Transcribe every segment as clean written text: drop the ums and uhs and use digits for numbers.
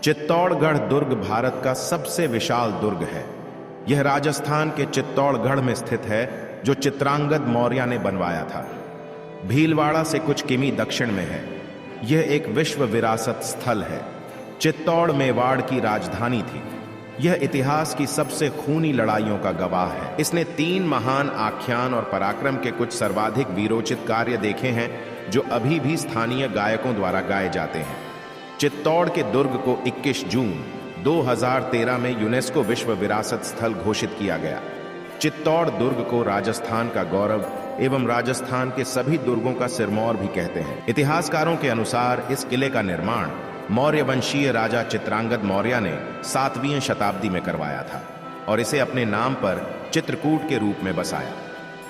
चित्तौड़गढ़ दुर्ग भारत का सबसे विशाल दुर्ग है। यह राजस्थान के चित्तौड़गढ़ में स्थित है, जो चित्रांगद मौर्य ने बनवाया था। भीलवाड़ा से कुछ किमी दक्षिण में है। यह एक विश्व विरासत स्थल है। चित्तौड़ मेवाड़ की राजधानी थी। यह इतिहास की सबसे खूनी लड़ाइयों का गवाह है। इसने 3 महान आख्यान और पराक्रम के कुछ सर्वाधिक वीरोचित कार्य देखे हैं, जो अभी भी स्थानीय गायकों द्वारा गाए जाते हैं। चित्तौड़ के दुर्ग को 21 जून 2013 में यूनेस्को विश्व विरासत स्थल घोषित किया गया। चित्तौड़ दुर्ग को राजस्थान का गौरव एवं राजस्थान के सभी दुर्गों का सिरमौर भी कहते हैं। इतिहासकारों के अनुसार इस किले का निर्माण मौर्य वंशीय राजा चित्रांगद मौर्य ने 7वीं शताब्दी में करवाया था और इसे अपने नाम पर चित्रकूट के रूप में बसाया।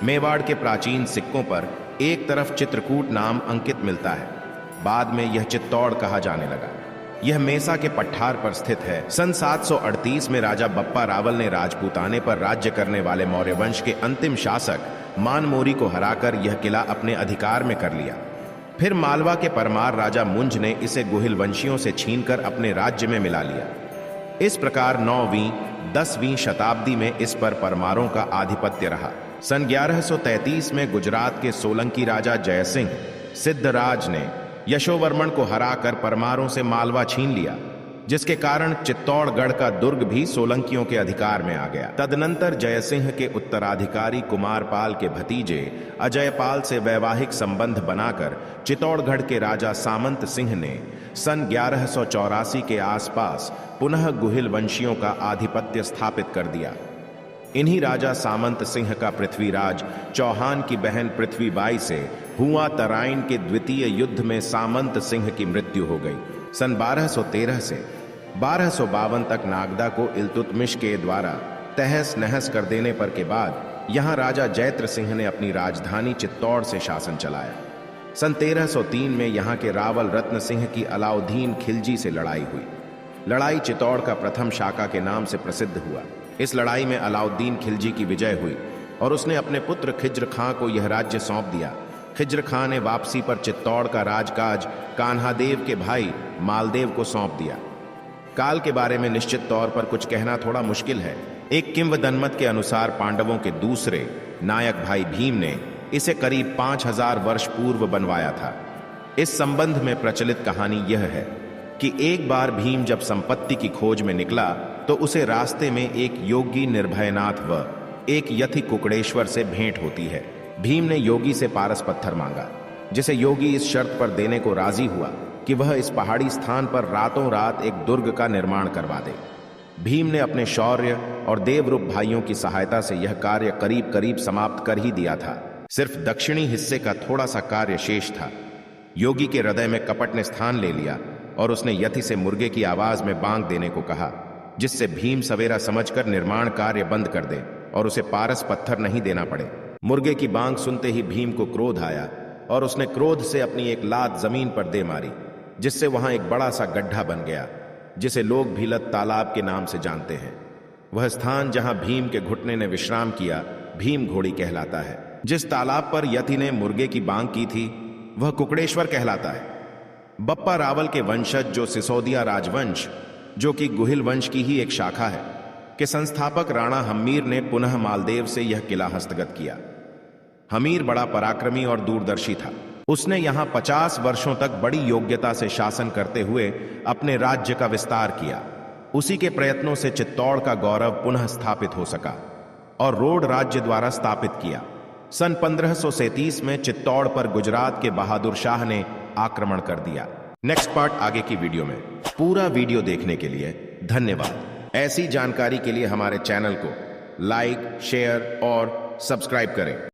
मेवाड़ के प्राचीन सिक्कों पर एक तरफ चित्रकूट नाम अंकित मिलता है। बाद में यह चित्तौड़ कहा जाने लगा। यह मेसा के पठार पर स्थित है। सन 738 में राजा बप्पा रावल ने राजपूताने पर राज्य करने वाले मौर्य वंश के अंतिम शासक मानमोरी को हराकर यह किला अपने अधिकार में कर लिया। फिर मालवा के परमार राजा मुंज ने इसे गुहिल वंशियों से छीनकर अपने राज्य में मिला लिया। इस प्रकार 9वीं 10वीं शताब्दी में इस पर परमारों का आधिपत्य रहा। सन 1133 में गुजरात के सोलंकी राजा जयसिंह सिद्धराज ने यशोवर्मन को हराकर परमारों से मालवा छीन लिया, जिसके कारण चित्तौड़गढ़ का दुर्ग भी सोलंकियों के अधिकार में आ गया। तदनंतर जयसिंह के उत्तराधिकारी कुमारपाल के भतीजे अजयपाल से वैवाहिक संबंध बनाकर चित्तौड़गढ़ के राजा सामंत सिंह ने सन 1184 के आसपास पुनः गुहिल वंशियों का आधिपत्य स्थापित कर दिया। इन्हीं राजा सामंत सिंह का पृथ्वीराज चौहान की बहन पृथ्वीबाई से हुआ तराइन के द्वितीय युद्ध में सामंत सिंह की मृत्यु हो गई। सन 1213 से 1252 तक नागदा को इल्तुतमिश के द्वारा तहस नहस कर देने पर के बाद यहाँ राजा जैत्र सिंह ने अपनी राजधानी चित्तौड़ से शासन चलाया। सन 1303 में यहाँ के रावल रत्न सिंह की अलाउद्दीन खिलजी से लड़ाई हुई। लड़ाई चित्तौड़ का प्रथम शाका के नाम से प्रसिद्ध हुआ। इस लड़ाई में अलाउद्दीन खिलजी की विजय हुई और उसने अपने पुत्र खिज्र खां को यह राज्य सौंप दिया। खिज्र खां ने वापसी पर चित्तौड़ का राजकाज कान्हादेव के भाई मालदेव को सौंप दिया। काल के बारे में निश्चित तौर पर कुछ कहना थोड़ा मुश्किल है। एक किंवदंत के अनुसार पांडवों के दूसरे नायक भाई भीम ने इसे करीब 5000 वर्ष पूर्व बनवाया था। इस संबंध में प्रचलित कहानी यह है कि एक बार भीम जब संपत्ति की खोज में निकला तो उसे रास्ते में एक योगी निर्भयनाथ व एक यति कुकड़ेश्वर से भेंट होती है। भीम ने योगी से पारस पत्थर मांगा, जिसे योगी इस शर्त पर देने को राजी हुआ कि वह इस पहाड़ी स्थान पर रातों रात एक दुर्ग का निर्माण करवा दे। भीम ने अपने शौर्य और देवरूप भाइयों की सहायता से यह कार्य करीब करीब समाप्त कर ही दिया था। सिर्फ दक्षिणी हिस्से का थोड़ा सा कार्य शेष था। योगी के हृदय में कपट ने स्थान ले लिया और उसने यति से मुर्गे की आवाज में बांग देने को कहा, जिससे भीम सवेरा समझकर निर्माण कार्य बंद कर दे और उसे पारस पत्थर नहीं देना पड़े। मुर्गे की बांग सुनते ही भीम को क्रोध आया और उसने क्रोध से अपनी एक लात जमीन पर दे मारी, जिससे वहां एक बड़ा सा गड्ढा बन गया, जिसे लोग भीलत तालाब के नाम से जानते हैं। वह स्थान जहां भीम के घुटने ने विश्राम किया भीम घोड़ी कहलाता है। जिस तालाब पर यति ने मुर्गे की बांग की थी वह कुकड़ेश्वर कहलाता है। बप्पा रावल के वंशज जो सिसोदिया राजवंश, जो कि गुहिल वंश की ही एक शाखा है, के संस्थापक राणा हम्मीर ने पुनः मालदेव से यह किला हस्तगत किया। हमीर बड़ा पराक्रमी और दूरदर्शी था। उसने यहां 50 वर्षों तक बड़ी योग्यता से शासन करते हुए अपने राज्य का विस्तार किया। उसी के प्रयत्नों से चित्तौड़ का गौरव पुनः स्थापित हो सका और रोड राज्य द्वारा स्थापित किया। सन 1537 में चित्तौड़ पर गुजरात के बहादुर शाह ने आक्रमण कर दिया। नेक्स्ट पार्ट आगे की वीडियो में। पूरा वीडियो देखने के लिए धन्यवाद। ऐसी जानकारी के लिए हमारे चैनल को लाइक, शेयर और सब्सक्राइब करें।